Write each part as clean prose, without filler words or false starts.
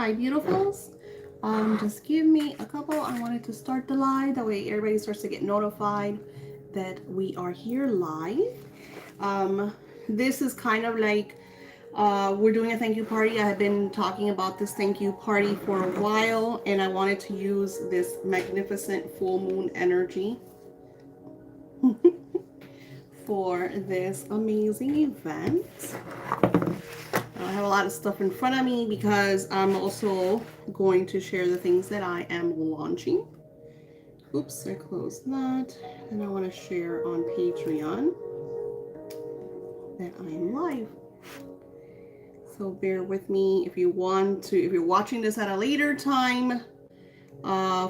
Hi, beautifuls. Just give me a couple. I wanted to start the live. That way everybody starts to get notified that we are here live. This is kind of like we're doing a thank you party. I have been talking about this thank you party for a while, and I wanted to use this magnificent full moon energy for this amazing event. I have a lot of stuff in front of me because I'm also going to share the things that I am launching. Oops, I closed that. And I want to share on Patreon that I am live. So bear with me if you want to, if you're watching this at a later time,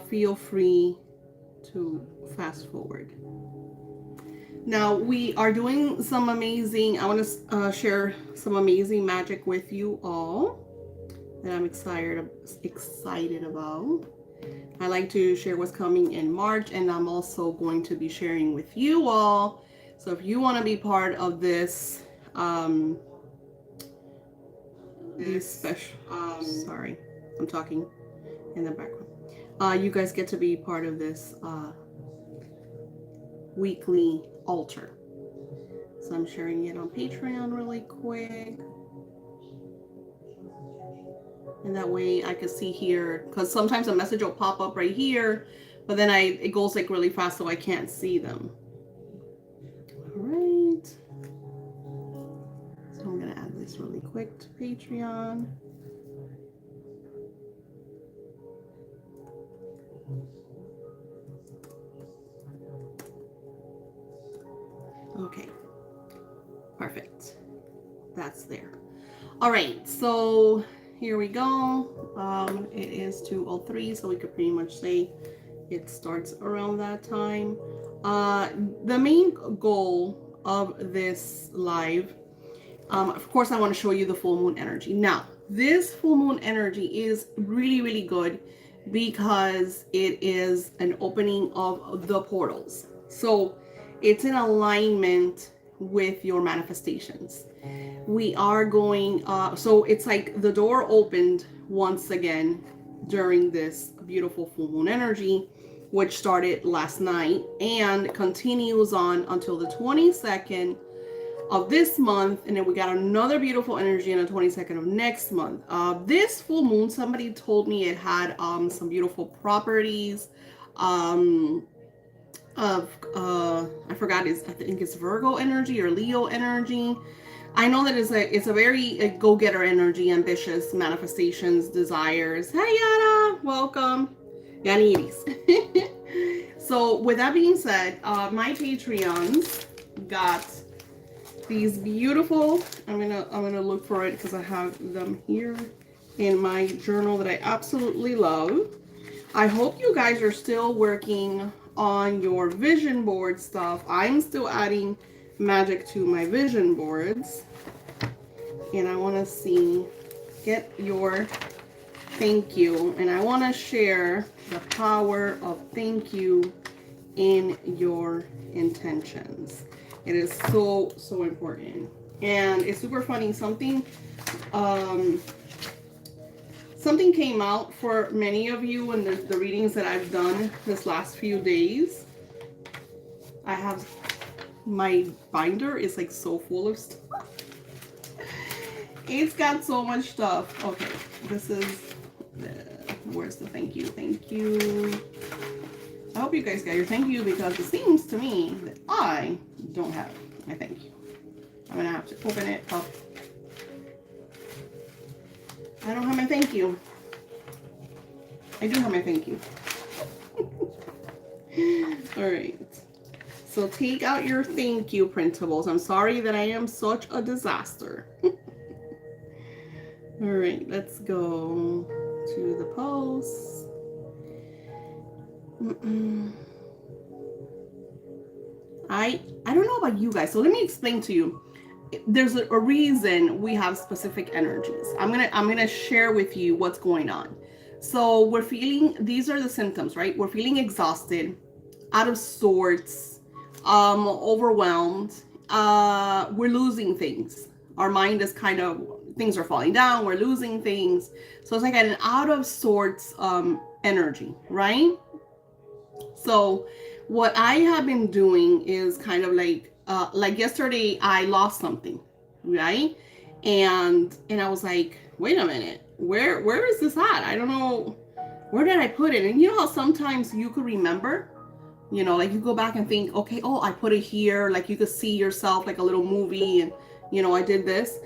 feel free to fast forward. Now we are doing some amazing, I want to share some amazing magic with you all that I'm excited about. I like to share what's coming in March, and I'm also going to be sharing with you all. So if you want to be part of this, these special, sorry, I'm talking in the background. You guys get to be part of this weekly altar. So I'm sharing it on Patreon really quick. And that way I can see here, because sometimes a message will pop up right here, but then it goes like really fast so I can't see them. All right. So I'm going to add this really quick to Patreon. Okay. Perfect. That's there. All right. So here we go. It is 2:03, so we could pretty much say it starts around that time. The main goal of this live, of course, I want to show you the full moon energy. Now, this full moon energy is really, really good because it is an opening of the portals. So it's in alignment with your manifestations. We are going, so it's like the door opened once again during this beautiful full moon energy, which started last night and continues on until the 22nd of this month, and then we got another beautiful energy on the 22nd of next month. This full moon, somebody told me it had some beautiful properties of I forgot, I think it's Virgo energy or Leo energy. I know that it's a very go-getter energy, ambitious manifestations, desires. Hey Yana, welcome. Yaniris. So with that being said, my Patreons got these beautiful, I'm gonna look for it because I have them here in my journal that I absolutely love. I hope you guys are still working on your vision board stuff. I'm still adding magic to my vision boards, and I want to get your thank you, and I want to share the power of thank you in your intentions. It is so important, and it's super funny. Something came out for many of you in the readings that I've done this last few days. I have, my binder is like so full of stuff. It's got so much stuff. Okay, this is where's the thank you? Thank you. I hope you guys got your thank you, because it seems to me that I don't have my thank you. I'm gonna have to open it up. I don't have my thank you. I do have my thank you. All right. So take out your thank you printables. I'm sorry that I am such a disaster. All right, let's go to the posts. I don't know about you guys, so let me explain to you. There's a reason we have specific energies. I'm gonna share with you what's going on. So we're feeling, these are the symptoms, right? We're feeling exhausted, out of sorts, overwhelmed. We're losing things. Our mind is kind of things are falling down, we're losing things. So it's like an out of sorts energy, right? So what I have been doing is kind of like yesterday I lost something, right? And I was like, wait a minute, where is this at? I don't know, where did I put it? And you know how sometimes you could remember, you know, like you go back and think, okay, oh, I put it here. Like you could see yourself like a little movie, and you know, I did this.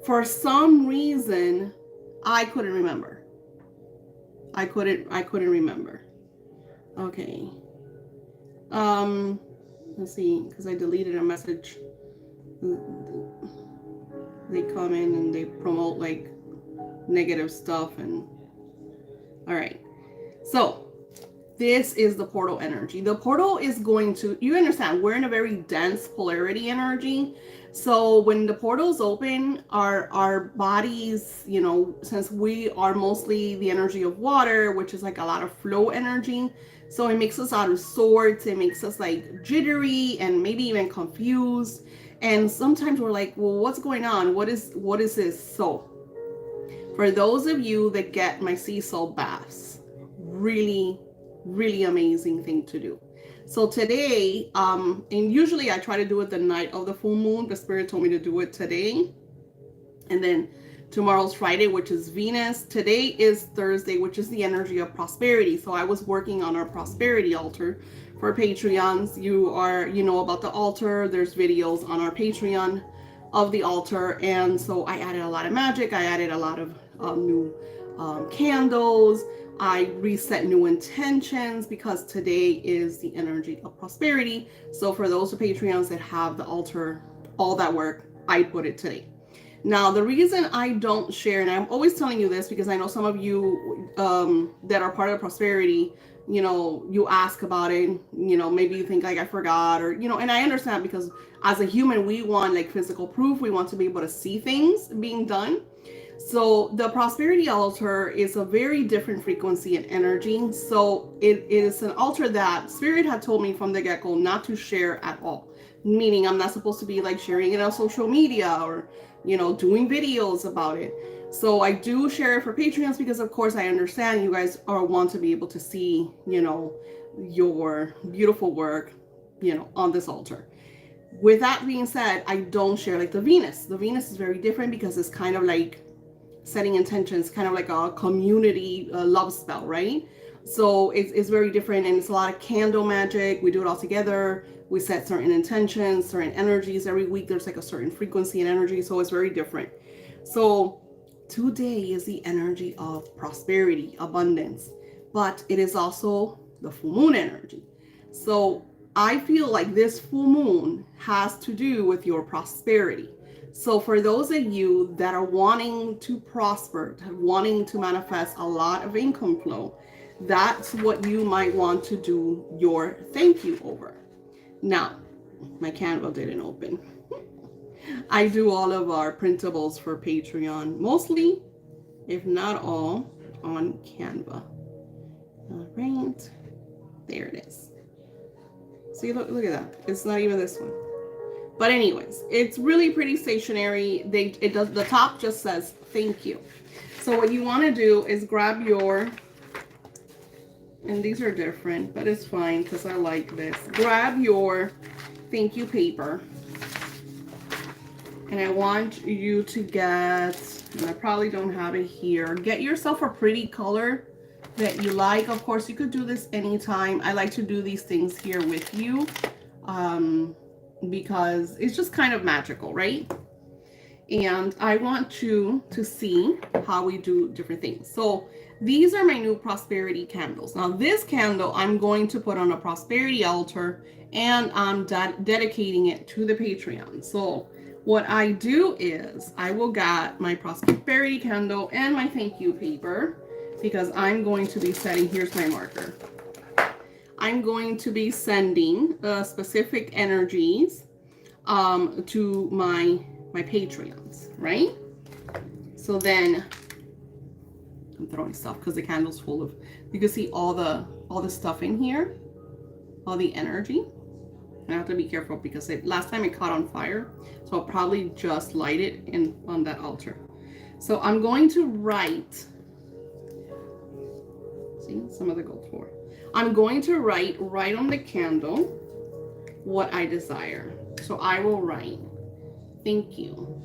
For some reason, I couldn't remember. I couldn't remember. Okay. Let's see, because I deleted a message. They come in and they promote like negative stuff, and all right. So this is the portal energy. The portal is going to, you understand, we're in a very dense polarity energy. So when the portals open, our bodies, you know, since we are mostly the energy of water, which is like a lot of flow energy, so it makes us out of sorts. It makes us like jittery and maybe even confused. And sometimes we're like, well, what's going on? What is this? So for those of you that get my sea salt baths, really amazing thing to do. So today, and usually I try to do it the night of the full moon, but Spirit told me to do it today. And then tomorrow's Friday, which is Venus. Today is Thursday, which is the energy of prosperity. So I was working on our prosperity altar for Patreons. You know about the altar. There's videos on our Patreon of the altar. And so I added a lot of magic. I added a lot of new candles. I reset new intentions because today is the energy of prosperity. So for those Patreons that have the altar, all that work, I put it today. Now, the reason I don't share, and I'm always telling you this because I know some of you that are part of prosperity, you know, you ask about it, you know, maybe you think like I forgot, or, you know, and I understand because as a human, we want like physical proof. We want to be able to see things being done. So the prosperity altar is a very different frequency and energy. So it is an altar that Spirit had told me from the get-go not to share at all. Meaning I'm not supposed to be like sharing it on social media or, you know, doing videos about it. So I do share it for Patreons because of course I understand you guys want to be able to see, you know, your beautiful work, you know, on this altar. With that being said, I don't share like the Venus. The Venus is very different because it's kind of like setting intentions, kind of like a community love spell, right? So it's very different, and it's a lot of candle magic. We do it all together. We set certain intentions, certain energies. Every week there's like a certain frequency and energy, so it's very different. So today is the energy of prosperity, abundance, but it is also the full moon energy. So I feel like this full moon has to do with your prosperity. So for those of you that are wanting to prosper, wanting to manifest a lot of income flow, that's what you might want to do your thank you over. Now, my Canva didn't open. I do all of our printables for Patreon, mostly, if not all, on Canva. All right, there it is. See, look at that. It's not even this one. But anyways, it's really pretty stationary. It does, the top just says thank you. So what you want to do is grab your, and these are different, but it's fine because I like this. Grab your thank you paper. And I want you to get, and I probably don't have it here, get yourself a pretty color that you like. Of course, you could do this anytime. I like to do these things here with you. Because it's just kind of magical, right? And I want you to see how we do different things. So these are my new prosperity candles. Now this candle I'm going to put on a prosperity altar, and I'm dedicating it to the Patreon. So what I do is I will get my prosperity candle and my thank you paper, because I'm going to be setting, here's my marker. I'm going to be sending specific energies to my Patreons, right? So then I'm throwing stuff because the candle's full of, you can see all the stuff in here, all the energy. And I have to be careful because last time it caught on fire, so I'll probably just light it on that altar. So I'm going to write, see, some of the gold for. I'm going to write right on the candle what I desire. So I will write, thank you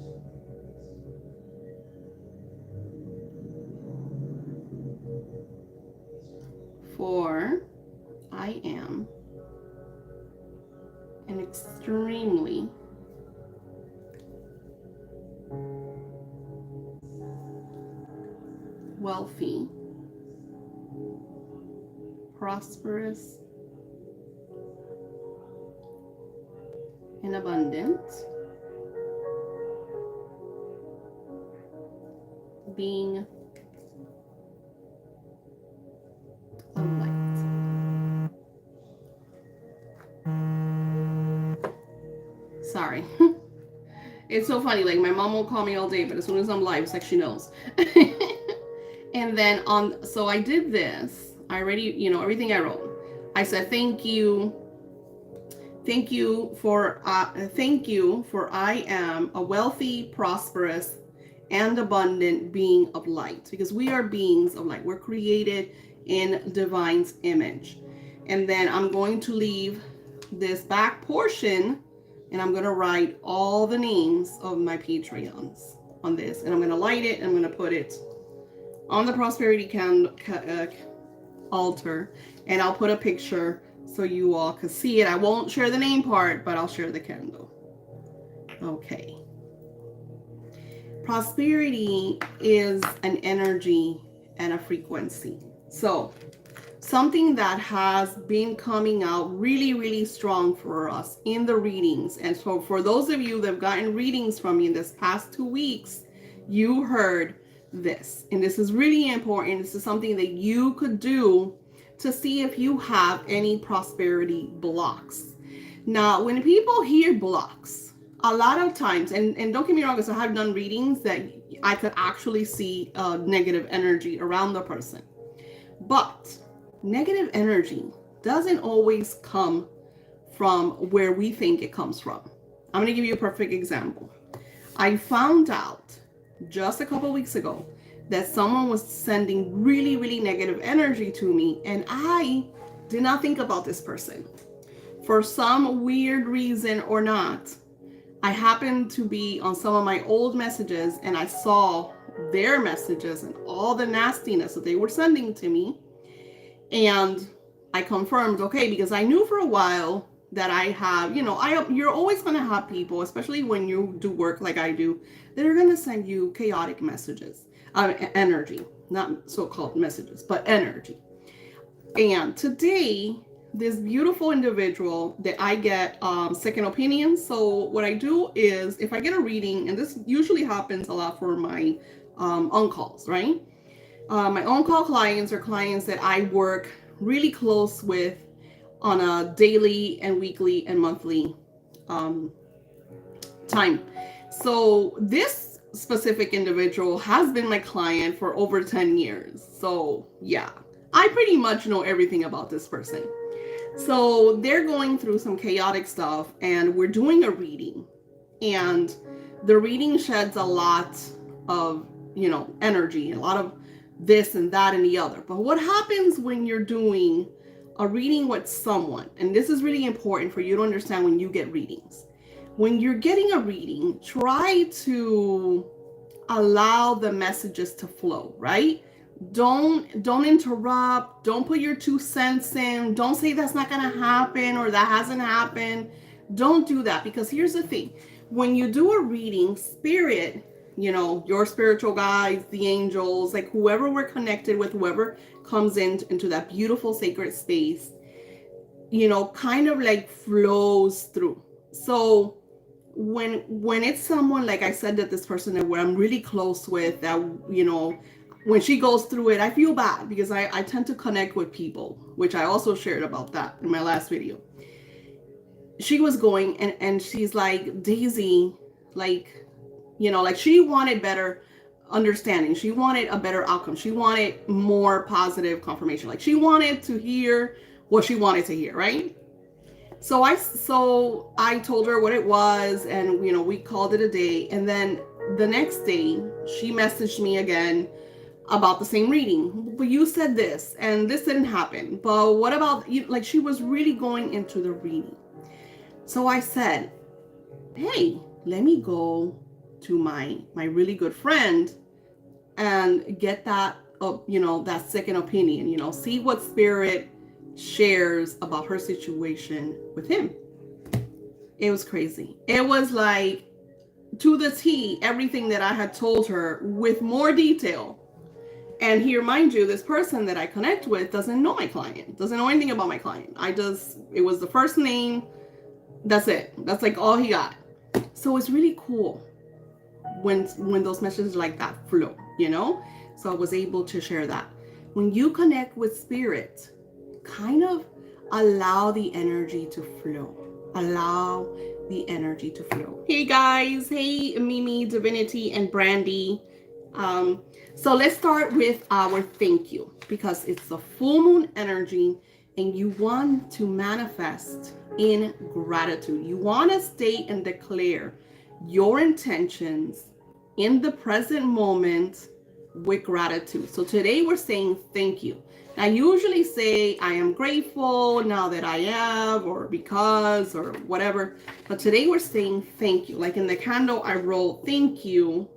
for I am an extremely wealthy, prosperous, and abundant being of light. Sorry. It's so funny, like my mom won't call me all day, but as soon as I'm live, it's like she knows. And then so I did this. I already, everything I wrote. I said, thank you for I am a wealthy, prosperous, and abundant being of light, because we are beings of light. We're created in divine's image. And then I'm going to leave this back portion, and I'm going to write all the names of my Patreons on this, and I'm going to light it, and I'm going to put it on the prosperity altar, and I'll put a picture so you all can see it. I won't share the name part, but I'll share the candle. Okay. Prosperity is an energy and a frequency. So something that has been coming out really, really strong for us in the readings. And so for those of you that have gotten readings from me in this past 2 weeks, you heard this. And this is really important. This is something that you could do to see if you have any prosperity blocks. Now, when people hear blocks, a lot of times, and don't get me wrong, because I have done readings that I could actually see negative energy around the person. But negative energy doesn't always come from where we think it comes from. I'm going to give you a perfect example. I found out just a couple weeks ago that someone was sending really, really negative energy to me, and I did not think about this person. For some weird reason or not, I happened to be on some of my old messages, and I saw their messages and all the nastiness that they were sending to me. And I confirmed, okay, because I knew for a while that I have, you're always going to have people, especially when you do work like I do, that are going to send you chaotic messages, energy, not so-called messages, but energy. And today, this beautiful individual that I get second opinions. So what I do is, if I get a reading, and this usually happens a lot for my on-calls, right? My on-call clients are clients that I work really close with on a daily and weekly and monthly time. So this specific individual has been my client for over 10 years. So yeah, I pretty much know everything about this person. So they're going through some chaotic stuff, and we're doing a reading, and the reading sheds a lot of, energy, a lot of this and that and the other. But what happens when you're doing a reading with someone, and this is really important for you to understand when you get readings. When you're getting a reading, try to allow the messages to flow, right? Don't interrupt. Don't put your 2 cents in. Don't say that's not going to happen or that hasn't happened. Don't do that, because here's the thing. When you do a reading, spirit, your spiritual guides, the angels, like whoever we're connected with, whoever comes into that beautiful sacred space, kind of like flows through. So when it's someone, like I said, that this person that where I'm really close with, that, when she goes through it, I feel bad, because I tend to connect with people, which I also shared about that in my last video. She was going and she's like, Daisy, like she wanted better understanding. She wanted a better outcome. She wanted more positive confirmation. Like she wanted to hear what she wanted to hear, right? So I told her what it was, and we called it a day. And then the next day, she messaged me again about the same reading. But you said this, and this didn't happen. But what about you? Like, she was really going into the reading. So I said, hey, let me go to my really good friend and get that, that second opinion, see what spirit shares about her situation with him. It was crazy. It was like, to the T, everything that I had told her with more detail. And here, mind you, this person that I connect with doesn't know my client, doesn't know anything about my client. It was the first name. That's it. That's like all he got. So it's really cool when those messages like that flow, So I was able to share that. When you connect with spirit, kind of allow the energy to flow. Allow the energy to flow. Hey guys, hey Mimi, Divinity, and Brandy. So let's start with our thank you, because it's the full moon energy and you want to manifest in gratitude. You want to state and declare your intentions in the present moment with gratitude. So today we're saying thank you. I usually say I am grateful now that I have, or because, or whatever. But today we're saying thank you. Like in the candle, I wrote thank you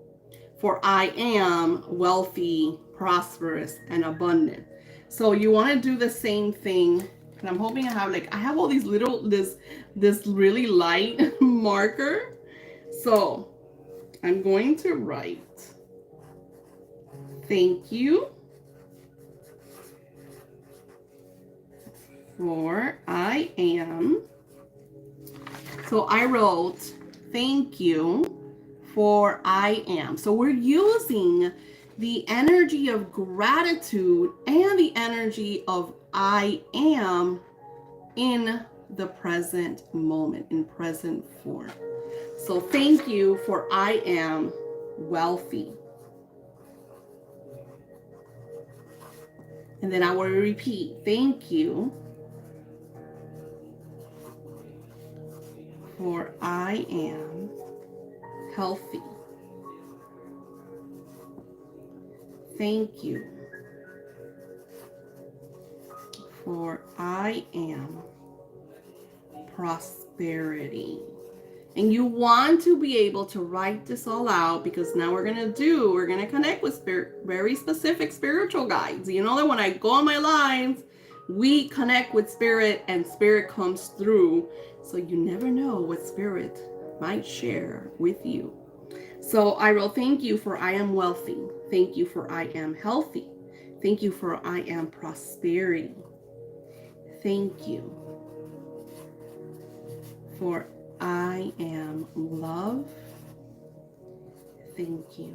for I am wealthy, prosperous, and abundant. So you want to do the same thing. And I'm hoping I have all these little, this really light marker. So I'm going to write thank you for I am. So I wrote thank you for I am. So we're using the energy of gratitude and the energy of I am in the present moment, in present form. So thank you for I am wealthy. And then I will repeat, thank you for I am healthy. Thank you for I am prosperity. And you want to be able to write this all out, because now we're going to connect with spirit, very specific spiritual guides. You know that when I go on my lives, we connect with spirit and spirit comes through. So you never know what spirit might share with you. So I will thank you for I am wealthy. Thank you for I am healthy. Thank you for I am prosperity. Thank you for I am love. Thank you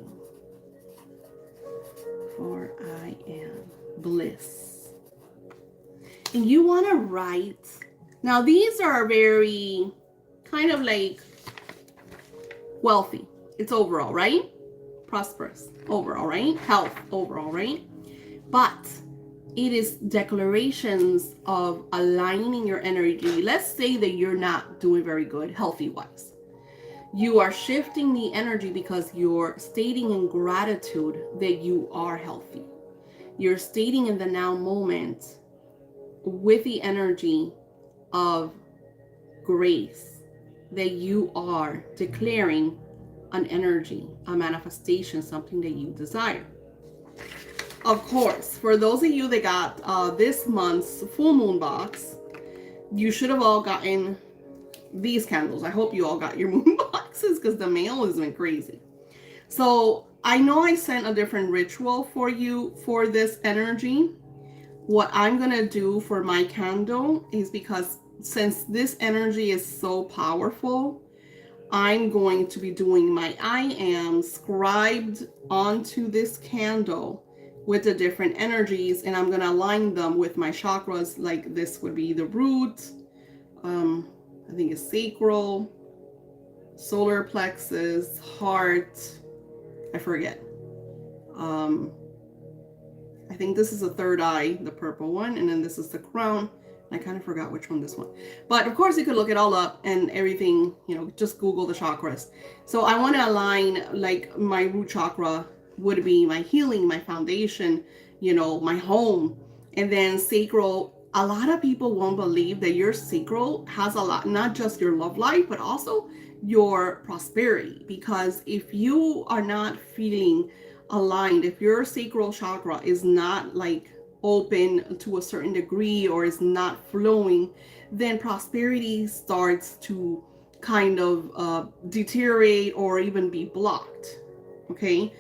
for I am bliss. And you want to write. Now these are very kind of like wealthy. It's overall, right? Prosperous, overall, right? Health, overall, right? But it is declarations of aligning your energy. Let's say that you're not doing very good healthy-wise. You are shifting the energy because you're stating in gratitude that you are healthy. You're stating in the now moment with the energy of grace that you are declaring an energy, a manifestation, something that you desire. Of course, for those of you that got this month's full moon box, you should have all gotten these candles. I hope you all got your moon boxes, because the mail has been crazy. So I know I sent a different ritual for you for this energy. What I'm going to do for my candle is, because since this energy is so powerful, I'm going to be doing my I am scribed onto this candle with the different energies, and I'm going to align them with my chakras. Like this would be the root, I think it's sacral, solar plexus, heart, I forget. I think this is the third eye, the purple one, and then this is the crown, I kind of forgot which one this one. But of course you could look it all up and everything, you know, just Google the chakras. So I want to align, like my root chakra would be my healing, my foundation, you know, my home. And then sacral, a lot of people won't believe that your sacral has a lot, not just your love life, but also your prosperity. Because if you are not feeling aligned, if your sacral chakra is not like open to a certain degree or is not flowing, then prosperity starts to kind of deteriorate or even be blocked. Okay,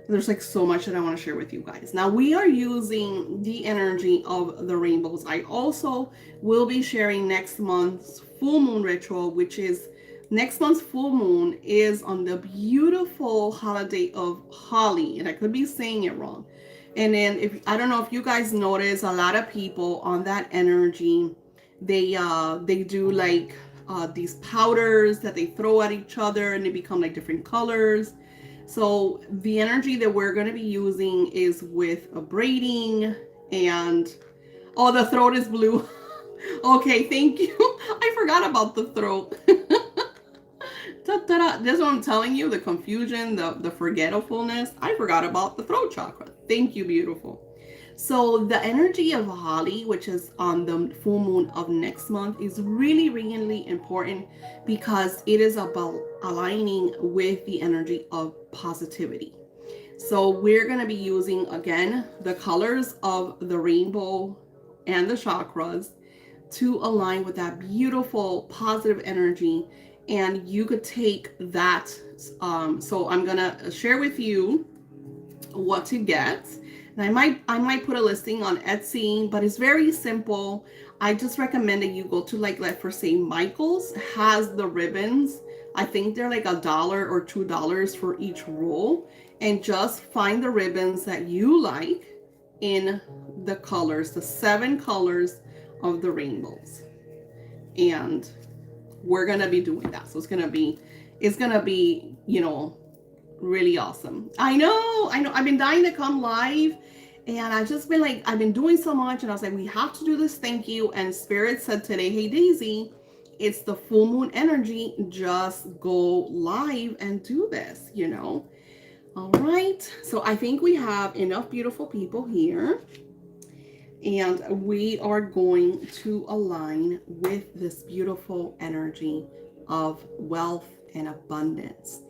there's like so much that I want to share with you guys. Now we are using the energy of the rainbows. I also will be sharing next month's full moon ritual, which is next month's full moon is on the beautiful holiday of Holly, and I could be saying it wrong. And then if I don't know if you guys notice, a lot of people on that energy, they do like these powders that they throw at each other and they become like different colors. So the energy that we're going to be using is with a braiding and oh, the throat is blue. Okay, thank you. I forgot about the throat. That's what I'm telling you, the confusion, the forgetfulness. I forgot about the throat chakra. Thank you, beautiful. So the energy of Holly, which is on the full moon of next month, is really, really important because it is about aligning with the energy of positivity. So we're going to be using, again, the colors of the rainbow and the chakras to align with that beautiful positive energy. And you could take that. So I'm going to share with you what to get. And I might put a listing on Etsy, but it's very simple. I just recommend that you go to like for say Michael's has the ribbons. I think they're like $1 or $2 for each roll, and just find the ribbons that you like in the colors, the 7 colors of the rainbows. And we're going to be doing that. So it's going to be, you know, really awesome. I know. I've been dying to come live, and I've just been like, I've been doing so much, and I was like, we have to do this. Thank you. And Spirit said today, hey Daisy, it's the full moon energy. Just go live and do this, you know. All right. So I think we have enough beautiful people here, and we are going to align with this beautiful energy of wealth and abundance.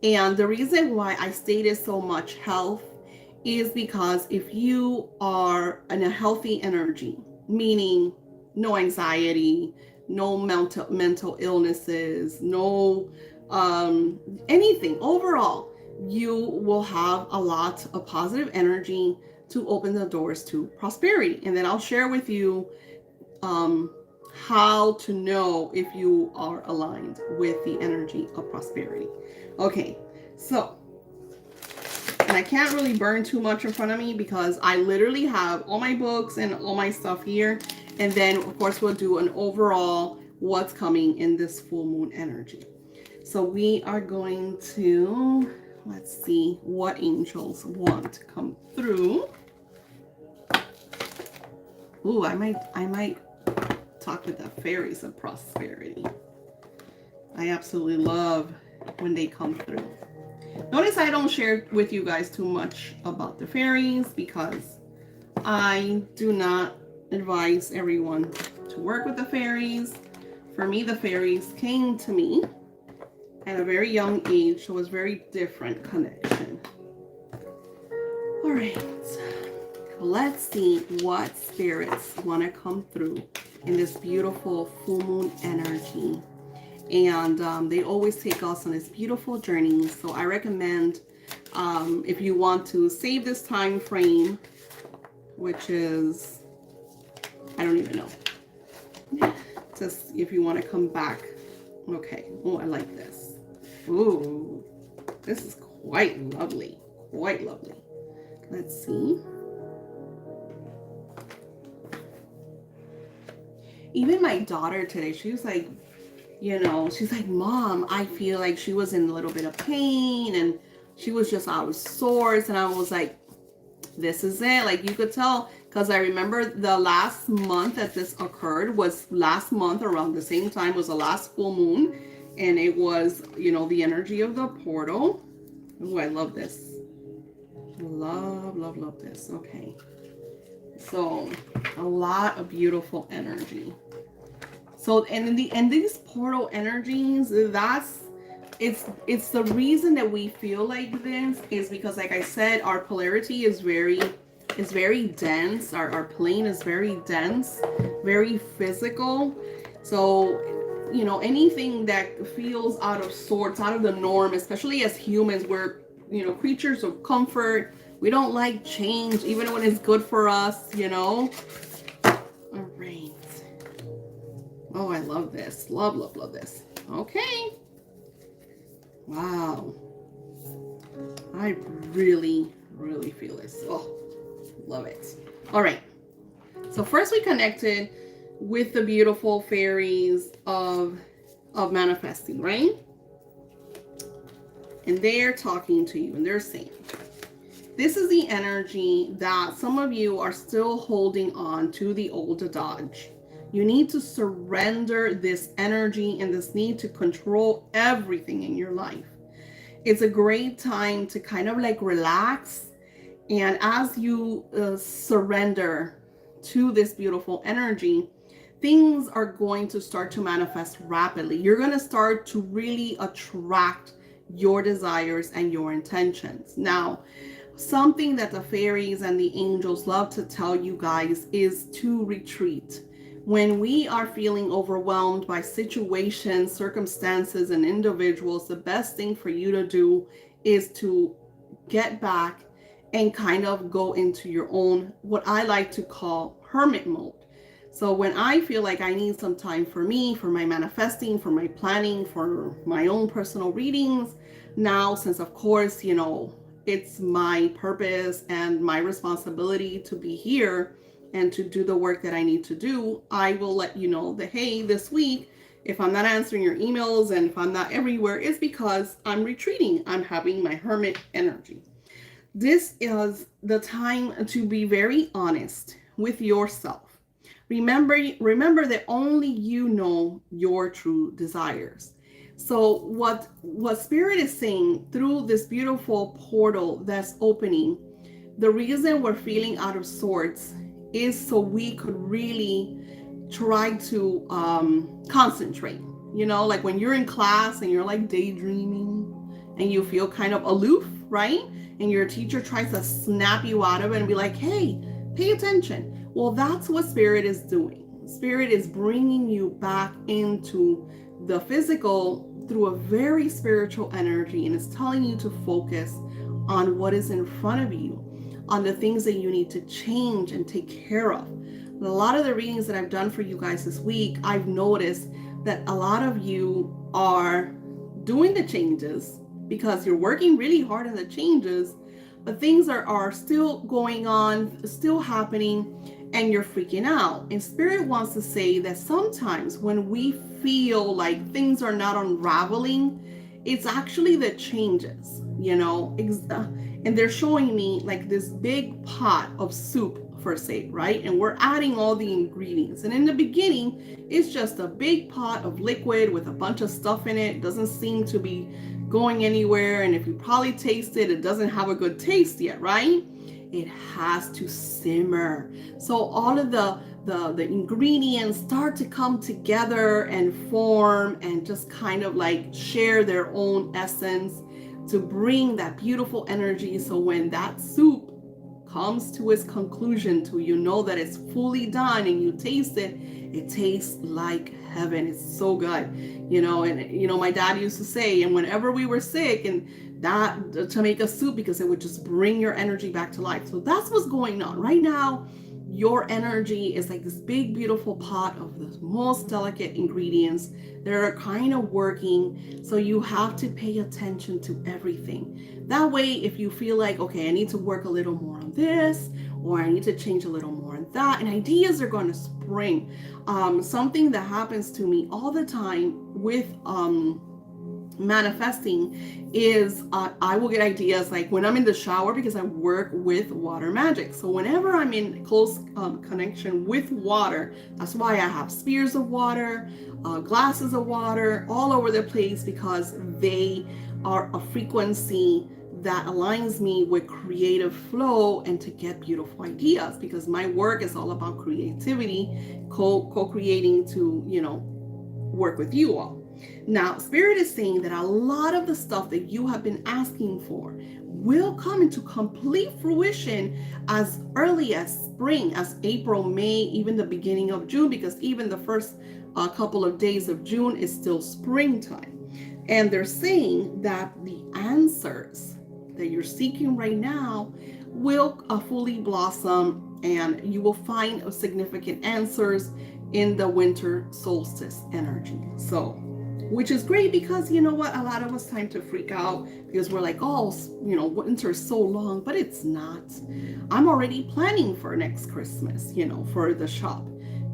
And the reason why I stated so much health is because if you are in a healthy energy, meaning no anxiety, no mental illnesses, no anything overall, you will have a lot of positive energy to open the doors to prosperity. And then I'll share with you how to know if you are aligned with the energy of prosperity. Okay, so, and I can't really burn too much in front of me because I literally have all my books and all my stuff here. And then of course we'll do an overall what's coming in this full moon energy. So we are going to, let's see what angels want to come through. Ooh, I might talk with the fairies of prosperity. I absolutely love when they come through. Notice I don't share with you guys too much about the fairies because I do not advise everyone to work with the fairies. For me, the fairies came to me at a very young age, so it was a very different connection. All right, let's see what spirits want to come through in this beautiful full moon energy. And they always take us on this beautiful journey. So I recommend if you want to save this time frame, which is, I don't even know, just if you want to come back. Okay. Oh, I like this. Ooh, this is quite lovely. Quite lovely. Let's see. Even my daughter today, she was like, you know, she's like, Mom, I feel like she was in a little bit of pain and she was just out of sorts. And I was like, This is it. Like you could tell, because I remember the last month that this occurred was last month around the same time was the last full moon. And it was, you know, the energy of the portal. Oh, I love this. Love this. Okay. So a lot of beautiful energy. So and these portal energies, it's the reason that we feel like this is because, like I said, our polarity is very dense. Our plane is very dense, very physical. So, you know, anything that feels out of sorts, out of the norm, especially as humans, we're, you know, creatures of comfort. We don't like change, even when it's good for us, you know. All right. Oh, I love this. Love this. Okay. Wow. I really feel this. Oh, love it. All right. So first we connected with the beautiful fairies of manifesting, right? And they're talking to you and they're saying, this is the energy that some of you are still holding on to, the old adage. You need to surrender this energy and this need to control everything in your life. It's a great time to kind of like relax. And as you surrender to this beautiful energy, things are going to start to manifest rapidly. You're going to start to really attract your desires and your intentions. Now, something that the fairies and the angels love to tell you guys is to retreat. When we are feeling overwhelmed by situations, circumstances, and individuals, the best thing for you to do is to get back and kind of go into your own, what I like to call hermit mode. So when I feel like I need some time for me, for my manifesting, for my planning, for my own personal readings, now, since of course, you know, it's my purpose and my responsibility to be here and to do the work that I need to do, I will let you know that, hey, this week, if I'm not answering your emails and if I'm not everywhere, it's because I'm retreating. I'm having my hermit energy. This is the time to be very honest with yourself. Remember that only you know your true desires. So what Spirit is saying through this beautiful portal that's opening, the reason we're feeling out of sorts is so we could really try to concentrate. You know, like when you're in class and you're like daydreaming and you feel kind of aloof, right? And your teacher tries to snap you out of it and be like, hey, pay attention. Well, that's what Spirit is doing. Spirit is bringing you back into the physical through a very spiritual energy, and it's telling you to focus on what is in front of you, on the things that you need to change and take care of. A lot of the readings that I've done for you guys this week, I've noticed that a lot of you are doing the changes because you're working really hard on the changes, but things are still going on, still happening, and you're freaking out. And Spirit wants to say that sometimes when we feel like things are not unraveling, it's actually the changes, you know. And they're showing me like this big pot of soup, per se, right? And we're adding all the ingredients. And in the beginning, it's just a big pot of liquid with a bunch of stuff in it. It doesn't seem to be going anywhere. And if you probably taste it, it doesn't have a good taste yet, right? It has to simmer. So all of the ingredients start to come together and form and just kind of like share their own essence to bring that beautiful energy. So when that soup comes to its conclusion, to you know that it's fully done and you taste it, it tastes like heaven. It's so good, you know. And you know, my dad used to say, and whenever we were sick, and that to make a soup because it would just bring your energy back to life. So that's what's going on right now. Your energy is like this big beautiful pot of the most delicate ingredients that are kind of working. So you have to pay attention to everything. That way, if you feel like, okay, I need to work a little more on this, or I need to change a little more on that, and ideas are going to spring. Something that happens to me all the time with manifesting is I will get ideas like when I'm in the shower, because I work with water magic. So whenever I'm in close connection with water, that's why I have spears of water, glasses of water all over the place, because they are a frequency that aligns me with creative flow and to get beautiful ideas, because my work is all about creativity, co-creating to, work with you all. Now, Spirit is saying that a lot of the stuff that you have been asking for will come into complete fruition as early as spring, as April, May, even the beginning of June, because even the first couple of days of June is still springtime. And they're saying that the answers that you're seeking right now will fully blossom, and you will find significant answers in the winter solstice energy. So, which is great, because you know what, a lot of us time to freak out because we're like, oh, winter is so long, but it's not. I'm already planning for next Christmas, for the shop,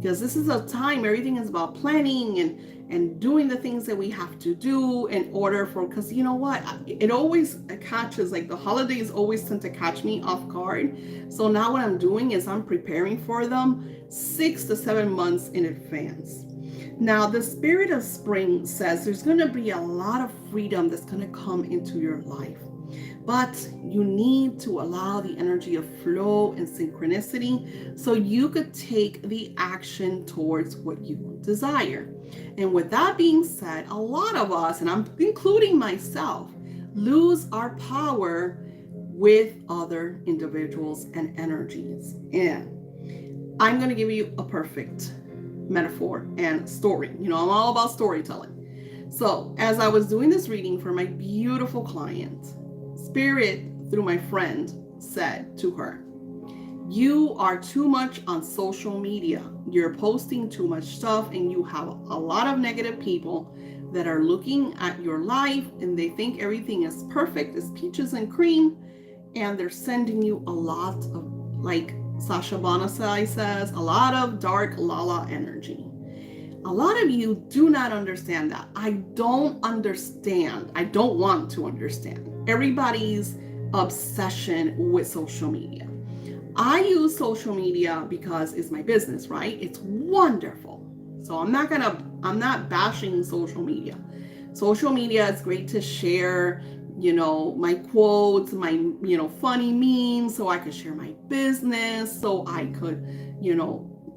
because this is a time everything is about planning and doing the things that we have to do in order for, because you know what, it always catches, like the holidays always tend to catch me off guard. So now what I'm doing is I'm preparing for them 6 to 7 months in advance. Now, the spirit of spring says there's going to be a lot of freedom that's going to come into your life. But you need to allow the energy of flow and synchronicity so you could take the action towards what you desire. And with that being said, a lot of us, and I'm including myself, lose our power with other individuals and energies. And I'm going to give you a perfect metaphor and story. I'm all about storytelling. So as I was doing this reading for my beautiful client, Spirit, through my friend, said to her, you are too much on social media. You're posting too much stuff, and you have a lot of negative people that are looking at your life and they think everything is perfect, is peaches and cream, and they're sending you a lot of, like Sasha Bonasai says, a lot of dark lala energy. A lot of you do not understand that. I don't understand. I don't want to understand everybody's obsession with social media. I use social media because it's my business, right? It's wonderful. So I'm not bashing social media. Social media is great to share, my quotes, my, funny memes, so I could share my business, so I could,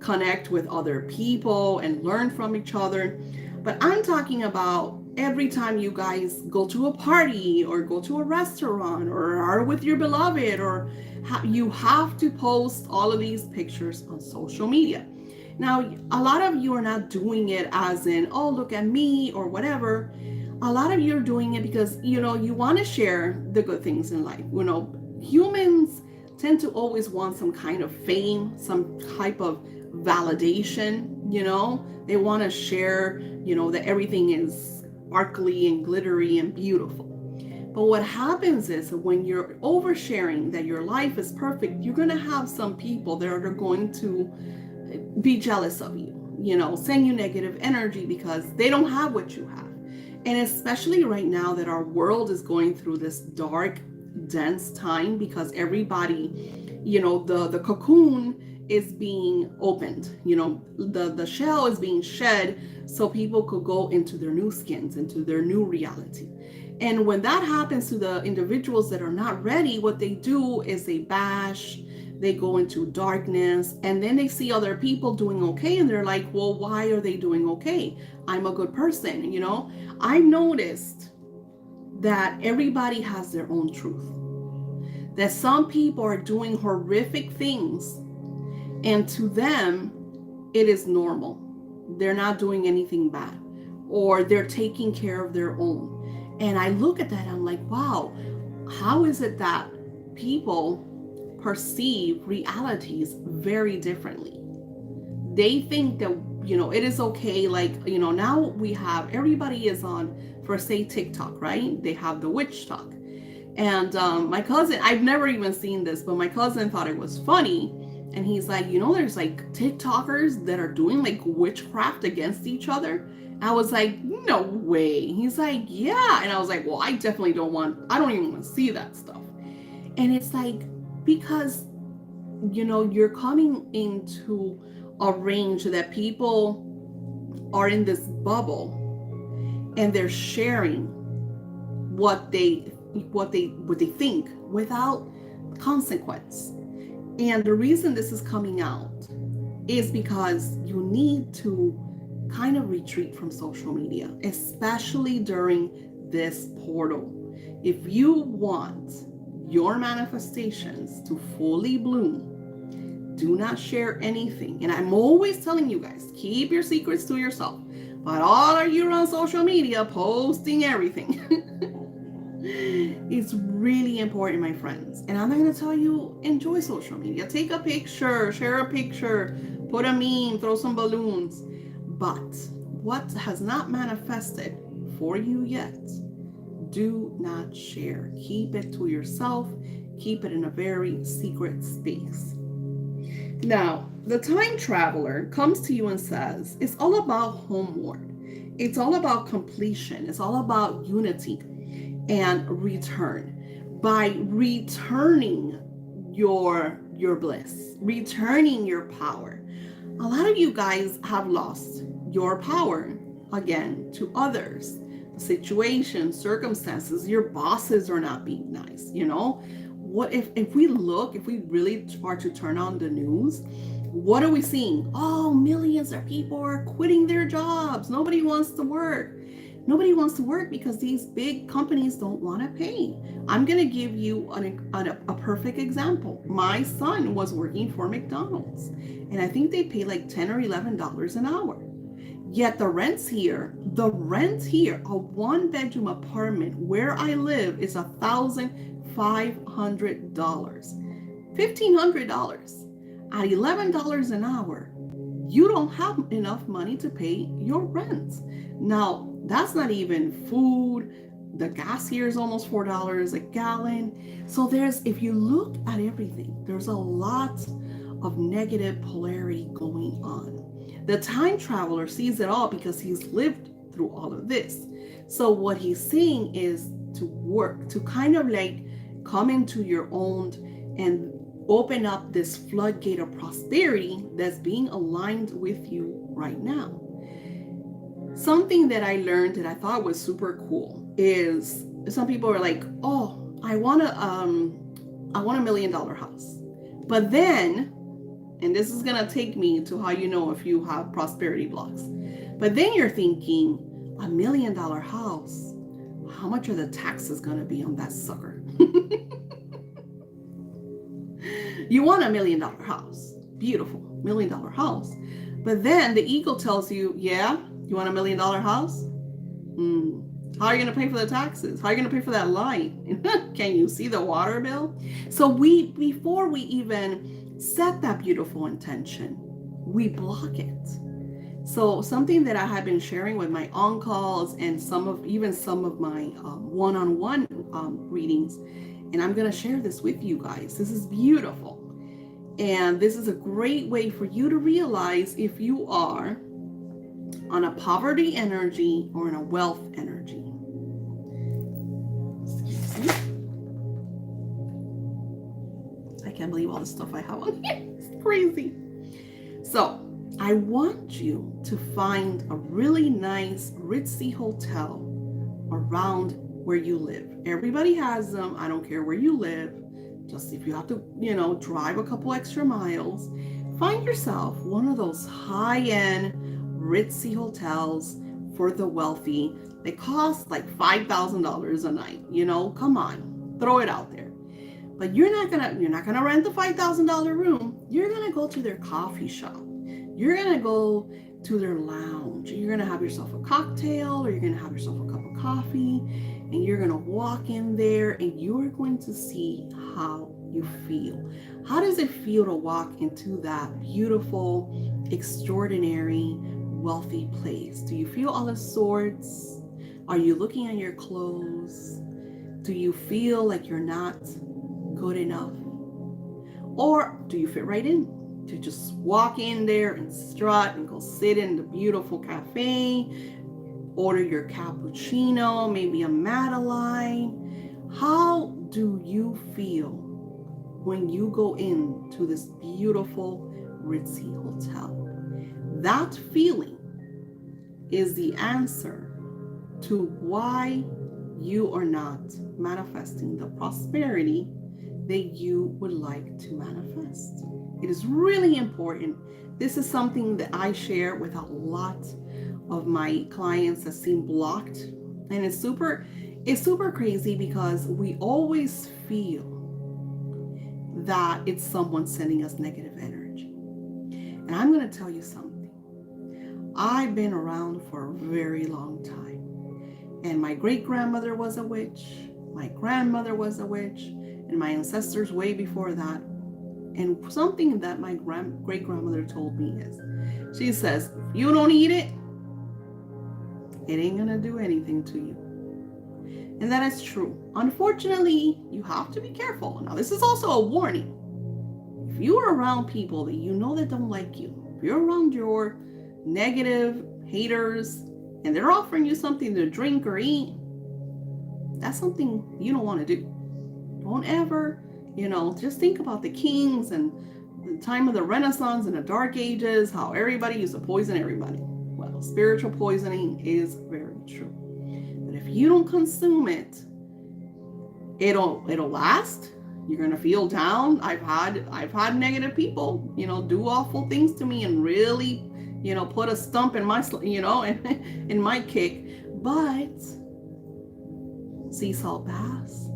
connect with other people and learn from each other. But I'm talking about every time you guys go to a party or go to a restaurant or are with your beloved, or you have to post all of these pictures on social media. Now, a lot of you are not doing it as in, oh, look at me or whatever. A lot of you are doing it because, you want to share the good things in life. Humans tend to always want some kind of fame, some type of validation. They want to share, that everything is sparkly and glittery and beautiful. But what happens is that when you're oversharing that your life is perfect, you're going to have some people that are going to be jealous of you, send you negative energy because they don't have what you have. And especially right now that our world is going through this dark, dense time, because everybody, the cocoon is being opened, the shell is being shed so people could go into their new skins, into their new reality. And when that happens to the individuals that are not ready, what they do is they bash, they go into darkness, and then they see other people doing okay, and they're like, well, why are they doing okay? I'm a good person. I noticed that everybody has their own truth, that some people are doing horrific things, and to them, it is normal. They're not doing anything bad, or they're taking care of their own. And I look at that, I'm like, wow, how is it that people perceive realities very differently? They think that, it is okay. Like, now we have, everybody is on, for say TikTok, right? They have the witch talk. And my cousin, I've never even seen this, but my cousin thought it was funny And he's like, there's like TikTokers that are doing like witchcraft against each other. I was like, no way. He's like, yeah. And I was like, well, I don't even want to see that stuff. And it's like, because, you're coming into a range that people are in this bubble and they're sharing what they think without consequence. And the reason this is coming out is because you need to kind of retreat from social media, especially during this portal. If you want your manifestations to fully bloom, do not share anything. And I'm always telling you guys, keep your secrets to yourself. But all of you on social media posting everything. It's really important, my friends. And I'm not going to tell you enjoy social media. Take a picture, share a picture, put a meme, throw some balloons. But what has not manifested for you yet, do not share. Keep it to yourself. Keep it in a very secret space. Now, the time traveler comes to you and says, it's all about homeward. It's all about completion. It's all about unity and return. By returning your bliss, returning your power. A lot of you guys have lost your power again to others, situations, circumstances. Your bosses are not being nice. What if we really are to turn on the news, what are we seeing? Oh, millions of people are quitting their jobs. Nobody wants to work. Nobody wants to work because these big companies don't want to pay. I'm going to give you a perfect example. My son was working for McDonald's, and I think they pay like $10 or $11 an hour. Yet the rent here, a one-bedroom apartment where I live is $1,500, $1,500 at $11 an hour. You don't have enough money to pay your rent. Now, that's not even food. The gas here is almost $4 a gallon. So if you look at everything, there's a lot of negative polarity going on. The time traveler sees it all because he's lived through all of this. So what he's saying is to work, to kind of like come into your own and open up this floodgate of prosperity that's being aligned with you right now. Something that I learned that I thought was super cool is some people are like, oh, I want a $1 million house. But then, and this is going to take me to how you know if you have prosperity blocks. But then you're thinking, $1 million house, how much are the taxes going to be on that sucker? You want $1 million house, beautiful $1 million house. But then the ego tells you, yeah, you want $1 million house? How are you going to pay for the taxes? How are you going to pay for that light? Can you see the water bill? So before we even set that beautiful intention, we block it. So something that I have been sharing with my on-calls and some of my one-on-one readings, and I'm going to share this with you guys. This is beautiful. And this is a great way for you to realize if you are on a poverty energy or in a wealth energy. Excuse me. I can't believe all the stuff I have on here. It's crazy. So I want you to find a really nice ritzy hotel around where you live. Everybody has them. I don't care where you live. Just if you have to, drive a couple extra miles, find yourself one of those high-end ritzy hotels for the wealthy. They cost like $5,000 a night. Come on, throw it out there. But you're not gonna rent the $5,000 room. You're gonna go to their coffee shop. You're gonna go to their lounge. You're gonna have yourself a cocktail, or you're gonna have yourself a cup of coffee, and you're gonna walk in there, and you're going to see how you feel. How does it feel to walk into that beautiful, extraordinary, wealthy place? Do you feel all the sorts? Are you looking at your clothes? Do you feel like you're not good enough? Or do you fit right in? to just walk in there and strut and go sit in the beautiful cafe, order your cappuccino, maybe a Madeline. How do you feel when you go into this beautiful ritzy hotel? That feeling is the answer to why you are not manifesting the prosperity that you would like to manifest. It is really important. This is something that I share with a lot of my clients that seem blocked. And it's super crazy because we always feel that it's someone sending us negative energy. And I'm going to tell you something. I've been around for a very long time. And my great-grandmother was a witch. My grandmother was a witch. And my ancestors way before that. And something that my great-grandmother told me is, she says, if you don't eat it, it ain't going to do anything to you. And that is true. Unfortunately, you have to be careful. Now, this is also a warning. If you are around people that you know that don't like you, if you're around your negative haters and they're offering you something to drink or eat, that's something you don't want to do. Don't ever, just think about the kings and the time of the Renaissance and the Dark Ages, how everybody used to poison everybody. Well, spiritual poisoning is very true. But if you don't consume it, it'll last. You're gonna feel down. I've had negative people, do awful things to me and really, put a stump in my, in my kick. But sea salt baths.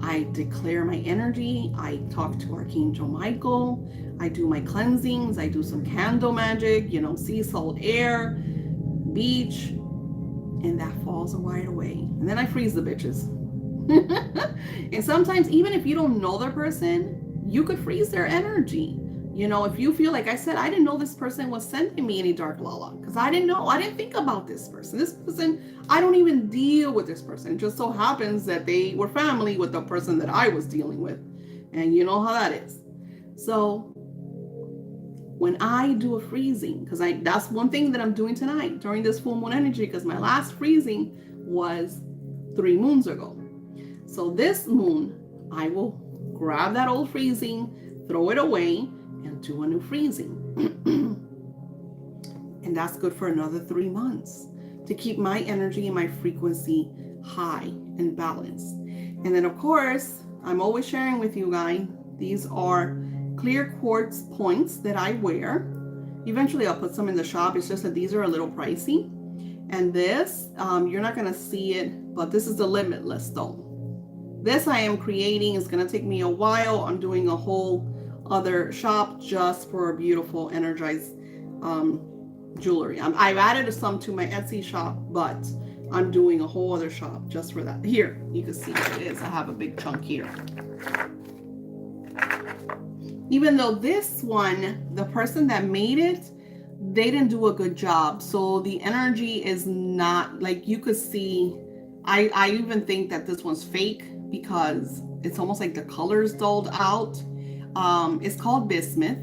I declare my energy. I talk to Archangel Michael. I do my cleansings. I do some candle magic, sea salt air, beach, and that falls right away. And then I freeze the bitches. And sometimes, even if you don't know the person, you could freeze their energy. If you feel like I said, I didn't know this person was sending me any dark lala because I didn't think about this person. This person, I don't even deal with this person. It just so happens that they were family with the person that I was dealing with. And you know how that is. So when I do a freezing, because that's one thing that I'm doing tonight during this full moon energy, because my last freezing was 3 moons ago. So this moon, I will grab that old freezing, throw it away, and do a new freezing. And that's good for another 3 months to keep my energy and my frequency high and balanced. And then, of course, I'm always sharing with you guys, these are clear quartz points that I wear. Eventually, I'll put some in the shop. It's just that these are a little pricey. And this, you're not going to see it, but this is the limitless stone. This I am creating. It's going to take me a while. I'm doing a whole other shop just for beautiful energized jewelry. I've added some to my Etsy shop, but I'm doing a whole other shop just for that. Here, you can see what it is. I have a big chunk here. Even though this one, the person that made it, they didn't do a good job. So the energy is not, like you could see, I even think that this one's fake because it's almost like the colors dulled out. It's called bismuth.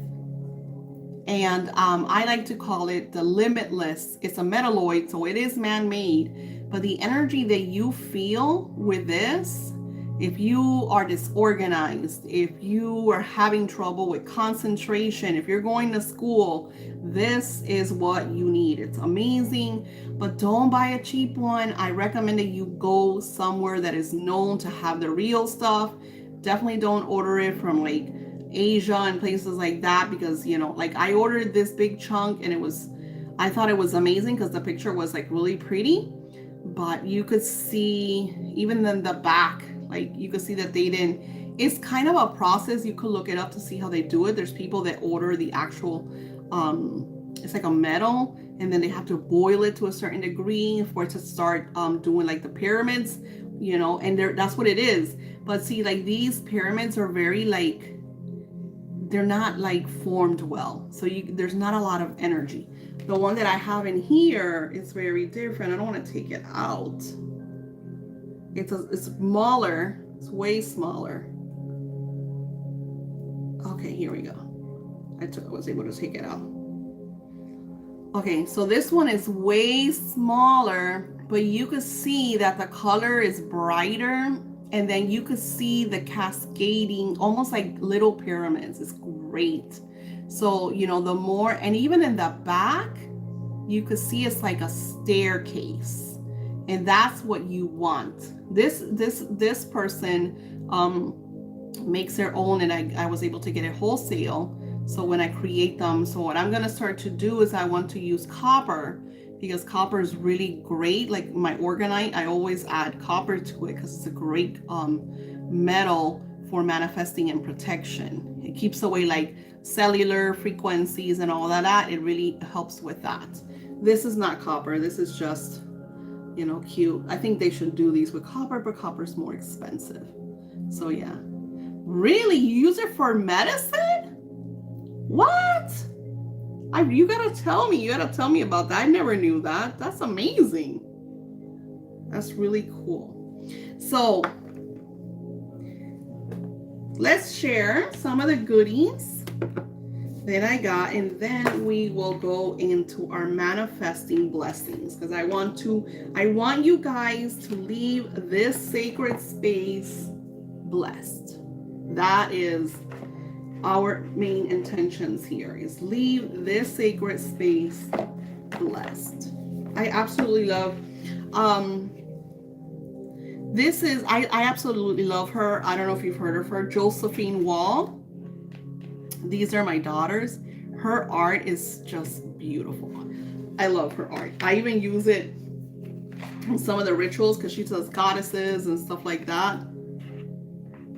And I like to call it the limitless. It's a metalloid, so it is man-made. But the energy that you feel with this, if you are disorganized, if you are having trouble with concentration, if you're going to school, this is what you need. It's amazing, but don't buy a cheap one. I recommend that you go somewhere that is known to have the real stuff. Definitely don't order it from like Asia and places like that, because like I ordered this big chunk and I thought it was amazing because the picture was like really pretty, but you could see even in the back, like you could see that they didn't, it's kind of a process. You could look it up to see how they do it. There's people that order the actual it's like a metal, and then they have to boil it to a certain degree for it to start doing like the pyramids, and that's what it is. But see, like these pyramids are very like, they're not like formed well, so there's not a lot of energy. The one that I have in here is very different. I don't want to take it out. It's smaller. It's way smaller. Okay, here we go. was able to take it out. Okay, so this one is way smaller, but you could see that the color is brighter, and then you could see the cascading, almost like little pyramids. It's great. So, you know, the more, and even in the back, you could see it's like a staircase, and that's what you want. This person makes their own, and I was able to get it wholesale. So when I create them, so what I'm going to start to do is I want to use copper, because copper is really great. Like my orgonite, I always add copper to it because it's a great metal for manifesting and protection. It keeps away like cellular frequencies and all of that. It really helps with that. This is not copper. This is just, you know, cute. I think they should do these with copper, but copper is more expensive. So yeah. Really? You use it for medicine? What? You gotta tell me. You gotta tell me about that. I never knew that. That's amazing. That's really cool. So let's share some of the goodies that I got, and then we will go into our manifesting blessings, because I want you guys to leave this sacred space blessed. That is our main intentions here, is leave this sacred space blessed. I absolutely love I absolutely love her. I don't know if you've heard of her, Josephine Wall. These are my daughters. Her art is just beautiful. I love her art. I even use it in some of the rituals because she does goddesses and stuff like that.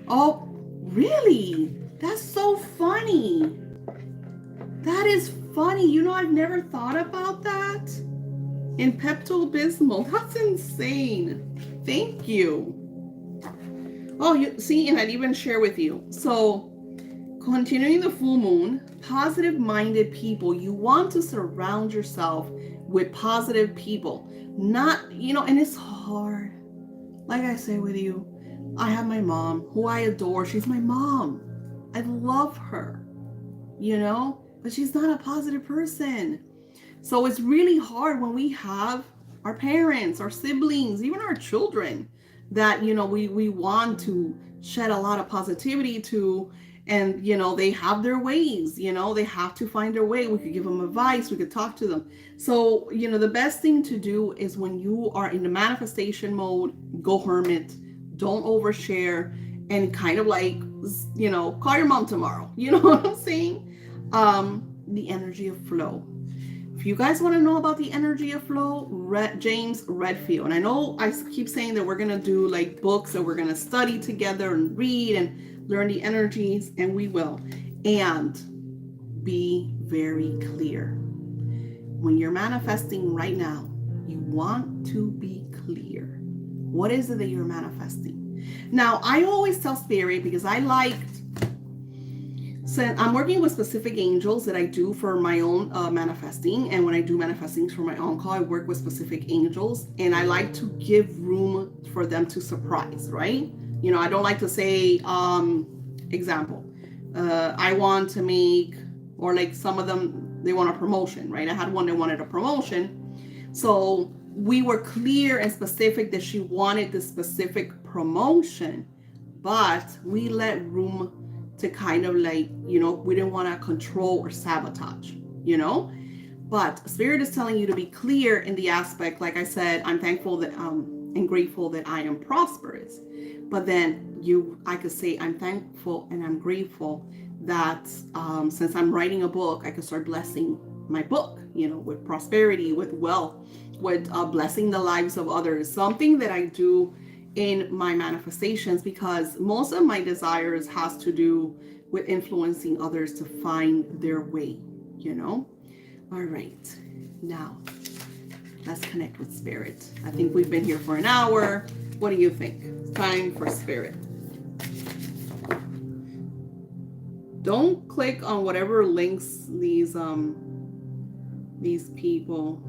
Oh, really? That's so funny. That is funny. You know, I've never thought about that. In Pepto-Bismol. That's insane. Thank you. Oh, you see, and I'd even share with you. So, continuing the full moon, positive-minded people. You want to surround yourself with positive people. Not, you know, and it's hard. Like I say with you, I have my mom, who I adore. She's my mom. I love her, you know, but she's not a positive person. So it's really hard when we have our parents, our siblings, even our children that, you know, we want to shed a lot of positivity to, and, you know, they have their ways, you know, they have to find their way. We could give them advice. We could talk to them. So, you know, the best thing to do is when you are in the manifestation mode, go hermit, don't overshare, and kind of like, you know, call your mom tomorrow. You know what I'm saying? The energy of flow. If you guys want to know about the energy of flow, James Redfield. And I know I keep saying that we're going to do like books that we're going to study together and read and learn the energies, and we will. And be very clear. When you're manifesting right now, you want to be clear. What is it that you're manifesting? Now, I always tell Spirit, because so I'm working with specific angels that I do for my own manifesting. And when I do manifestings for my own call, I work with specific angels, and I like to give room for them to surprise, right? You know, I don't like to say, example, I want to make, or like some of them, they want a promotion, right? I had one that wanted a promotion. So we were clear and specific that she wanted the specific promotion, but we let room to kind of like, you know, we didn't want to control or sabotage, you know. But Spirit is telling you to be clear in the aspect, like I said, I'm thankful that and grateful that I am prosperous. But then I could say I'm thankful and I'm grateful that since I'm writing a book, I could start blessing my book, you know, with prosperity, with wealth, with blessing the lives of others. Something that I do in my manifestations, because most of my desires has to do with influencing others to find their way, you know. All right, now let's connect with Spirit. I think we've been here for an hour. What do you think? It's time for Spirit. Don't click on whatever links these people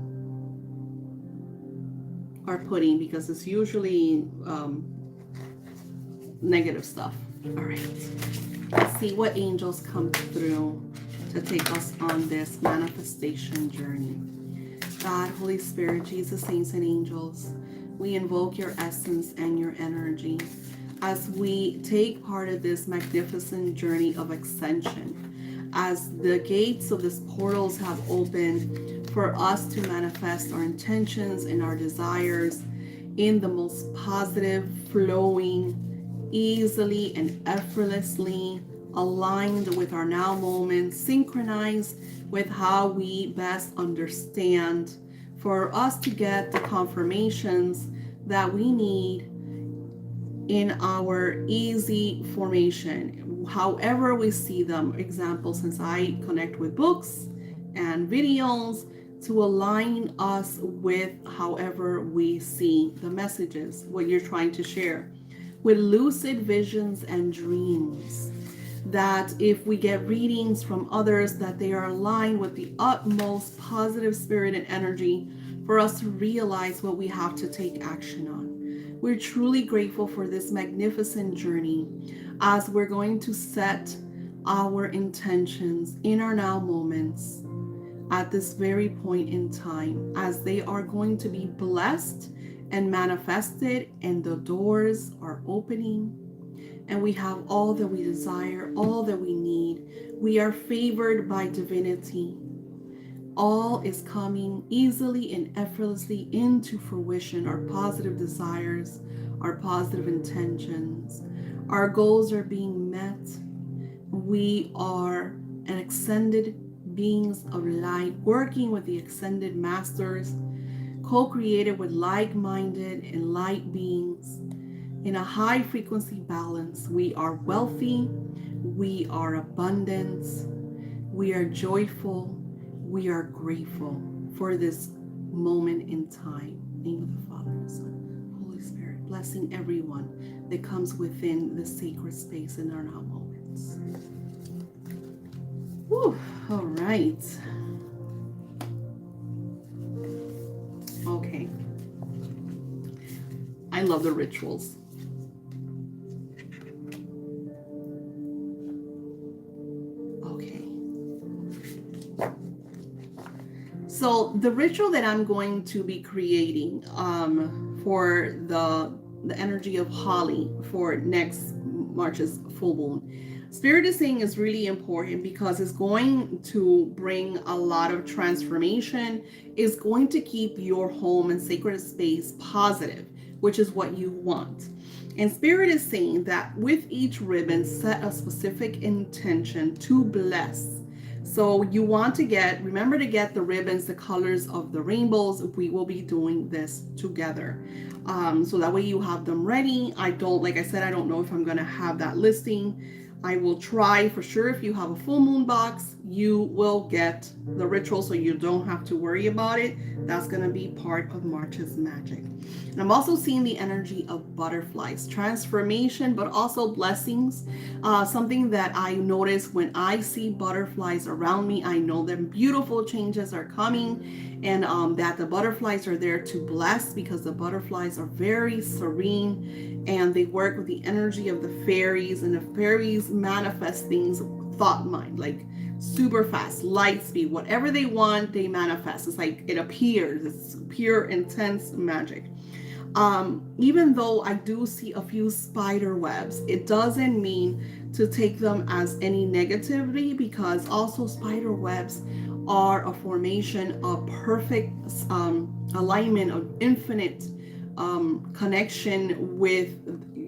are putting, because it's usually negative stuff. All right, let's see what angels come through to take us on this manifestation journey. God, Holy Spirit, Jesus, saints, and angels, we invoke your essence and your energy as we take part of this magnificent journey of ascension, as the gates of these portals have opened for us to manifest our intentions and our desires in the most positive, flowing, easily and effortlessly aligned with our now moment, synchronized with how we best understand, for us to get the confirmations that we need in our easy formation, however we see them. Example, since I connect with books and videos, to align us with however we see the messages, what you're trying to share, with lucid visions and dreams, that if we get readings from others, that they are aligned with the utmost positive spirit and energy for us to realize what we have to take action on. We're truly grateful for this magnificent journey as we're going to set our intentions in our now moments at this very point in time, as they are going to be blessed and manifested, and the doors are opening, and we have all that we desire, all that we need. We are favored by divinity. All is coming easily and effortlessly into fruition. Our positive desires, our positive intentions, our goals are being met. We are an ascended beings of light, working with the ascended masters, co-created with like-minded and light beings in a high frequency balance. We are wealthy, we are abundant, we are joyful, we are grateful for this moment in time. In the name of the Father, and the Son, Holy Spirit, blessing everyone that comes within the sacred space in our now moments. Whew, all right. Okay. I love the rituals. Okay. So the ritual that I'm going to be creating for the energy of Holly for next March's full moon, Spirit is saying is really important because it's going to bring a lot of transformation. It's going to keep your home and sacred space positive, which is what you want. And Spirit is saying that with each ribbon, set a specific intention to bless. So you want to remember to get the ribbons, the colors of the rainbows. We will be doing this together. So that way you have them ready. Like I said, I don't know if I'm going to have that listing. I will try for sure. If you have a full moon box, you will get the ritual, so you don't have to worry about it. That's going to be part of March's magic. And I'm also seeing the energy of butterflies, transformation, but also blessings. Something that I notice when I see butterflies around me, I know that beautiful changes are coming, and that the butterflies are there to bless, because the butterflies are very serene and they work with the energy of the fairies, and the fairies manifest things thought mind, like super fast, light speed, whatever they want, they manifest. It's like it appears. It's pure, intense magic. Even though I do see a few spider webs, it doesn't mean to take them as any negativity, because also spider webs are a formation of perfect alignment of infinite connection with,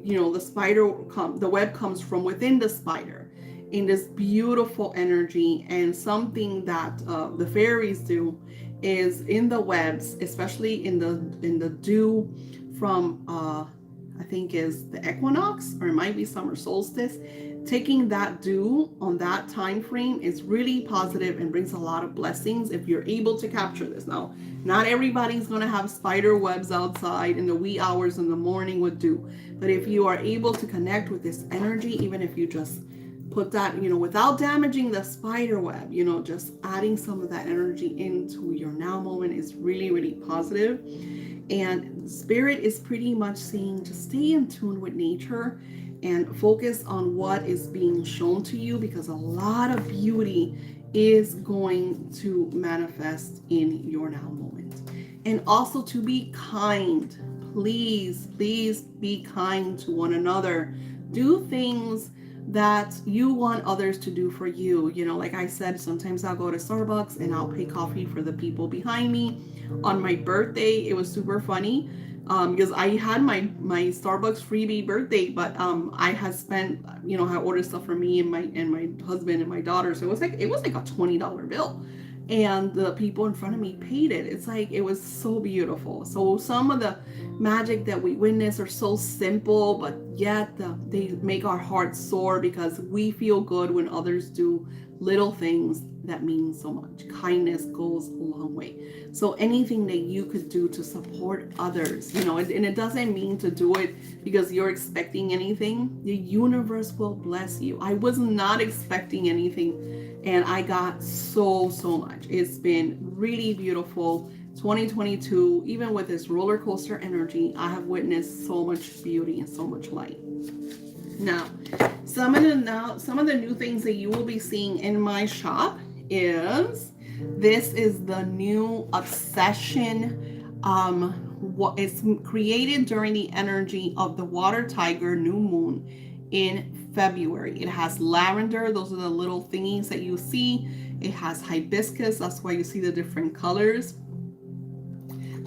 the web comes from within the spider in this beautiful energy. And something that the fairies do is in the webs, especially in the dew from I think is the equinox, or it might be summer solstice. Taking that dew on that time frame is really positive and brings a lot of blessings if you're able to capture this. Now, not everybody's going to have spider webs outside in the wee hours in the morning with dew, but if you are able to connect with this energy, even if you just put that, without damaging the spider web, just adding some of that energy into your now moment is really, really positive. And Spirit is pretty much saying to stay in tune with nature and focus on what is being shown to you, because a lot of beauty is going to manifest in your now moment. And also to be kind. Please, please be kind to one another. Do things that you want others to do for you. You know, like I said, sometimes I'll go to Starbucks and I'll pay coffee for the people behind me. On my birthday, it was super funny because I had my Starbucks freebie birthday, but I had spent, you know, I ordered stuff for me and my husband and my daughter, so it was like a $20 bill, and the people in front of me paid it. It's like, it was so beautiful. So some of the magic that we witness are so simple, but yet they make our hearts soar because we feel good when others do little things that mean so much. Kindness goes a long way. So anything that you could do to support others, you know, and it doesn't mean to do it because you're expecting anything. The universe will bless you. I was not expecting anything, and I got so much. It's been really beautiful. 2022, even with this roller coaster energy, I have witnessed so much beauty and so much light. Now, some of the new things that you will be seeing in my shop is this is the new obsession. What is created during the energy of the water tiger new moon in February. It has lavender. Those are the little thingies that you see. It has hibiscus. That's why you see the different colors.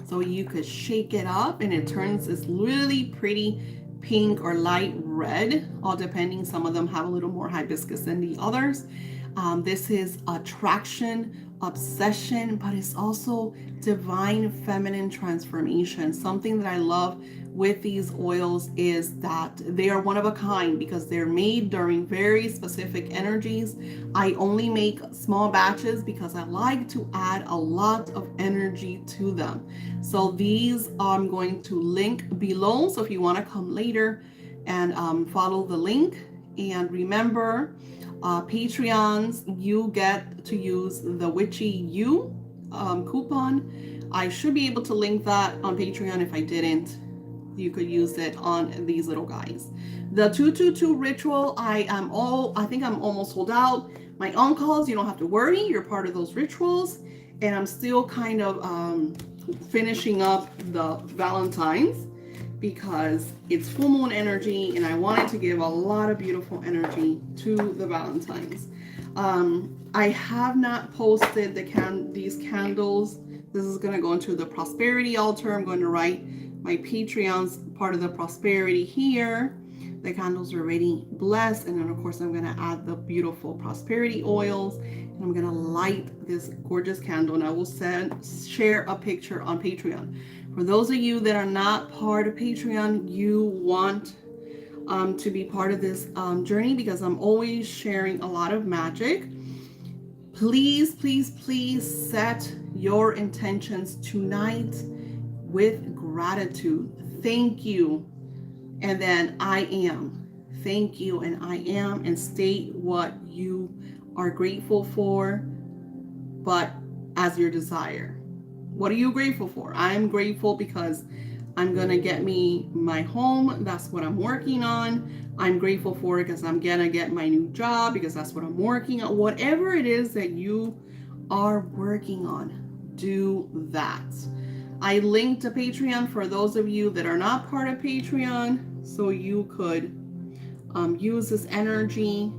So you could shake it up and it turns this really pretty pink or light red, all depending. Some of them have a little more hibiscus than the others. This is attraction, obsession, but it's also divine feminine transformation. Something that I love with these oils is that they are one of a kind because they're made during very specific energies. I only make small batches because I like to add a lot of energy to them. So these I'm going to link below. So if you want to come later and follow the link, and remember, Patreons, you get to use the Witchy U coupon. I should be able to link that on Patreon. If I didn't, you could use it on these little guys. The 222 ritual, I think I'm almost sold out. My on-calls, you don't have to worry. You're part of those rituals. And I'm still kind of finishing up the Valentine's because it's full moon energy and I wanted to give a lot of beautiful energy to the Valentine's. I have not posted these candles. This is going to go into the prosperity altar. I'm going to write my Patreon's part of the prosperity here. The candles are already blessed, and then of course I'm going to add the beautiful prosperity oils, and I'm going to light this gorgeous candle, and I will share a picture on Patreon. For those of you that are not part of Patreon, you want to be part of this journey because I'm always sharing a lot of magic. Please, please, please set your intentions tonight with gratitude. Thank you. And then I am. Thank you and I am, and state what you are grateful for, but as your desire. What are you grateful for? I'm grateful because I'm going to get me my home. That's what I'm working on. I'm grateful for it because I'm going to get my new job because that's what I'm working on. Whatever it is that you are working on, do that. I linked to Patreon for those of you that are not part of Patreon, so you could use this energy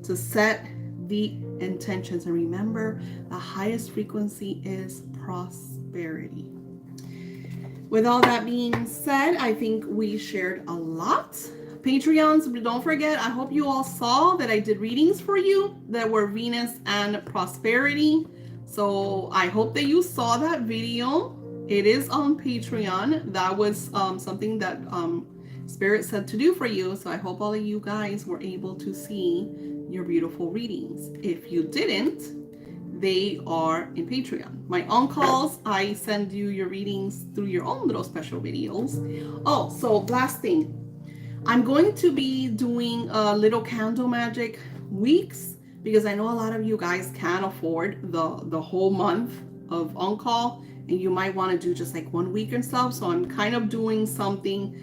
to set the intentions. And remember, the highest frequency is prosperity. With all that being said, I think we shared a lot. Patreons, don't forget, I hope you all saw that I did readings for you that were Venus and prosperity. So I hope that you saw that video. It is on Patreon. That was something that Spirit said to do for you. So I hope all of you guys were able to see your beautiful readings. If you didn't, they are in Patreon. My on-calls, I send you your readings through your own little special videos. Oh, so last thing. I'm going to be doing little candle magic weeks because I know a lot of you guys can't afford the whole month of on-call, and you might want to do just like 1 week and stuff. So I'm kind of doing something.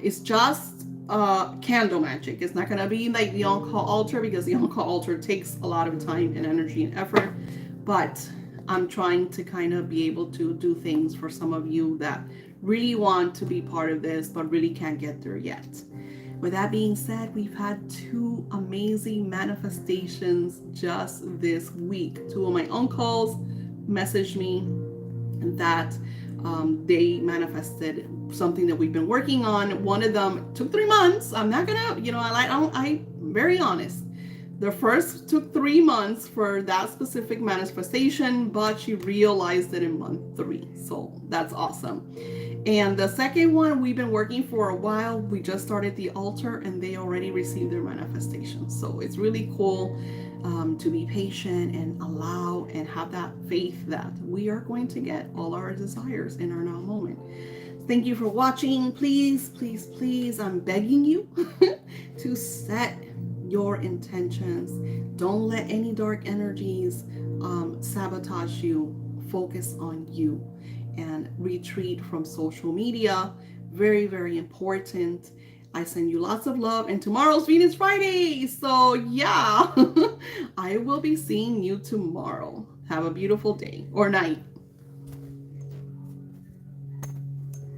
It's just candle magic. It's not gonna be like the on-call altar, because the on-call altar takes a lot of time and energy and effort. But I'm trying to kind of be able to do things for some of you that really want to be part of this but really can't get there yet. With that being said, we've had 2 amazing manifestations just this week. 2 of my uncles messaged me that they manifested something that we've been working on. One of them took 3 months. I'm not gonna, I'm very honest. The first took 3 months for that specific manifestation, but she realized it in month 3. So that's awesome. And the second one, we've been working for a while. We just started the altar and they already received their manifestation. So it's really cool to be patient and allow and have that faith that we are going to get all our desires in our now moment. Thank you for watching. Please, please, please, I'm begging you to set your intentions. Don't let any dark energies sabotage you. Focus on you and retreat from social media. Very, very important. I send you lots of love, and tomorrow's Venus Friday. So yeah, I will be seeing you tomorrow. Have a beautiful day or night.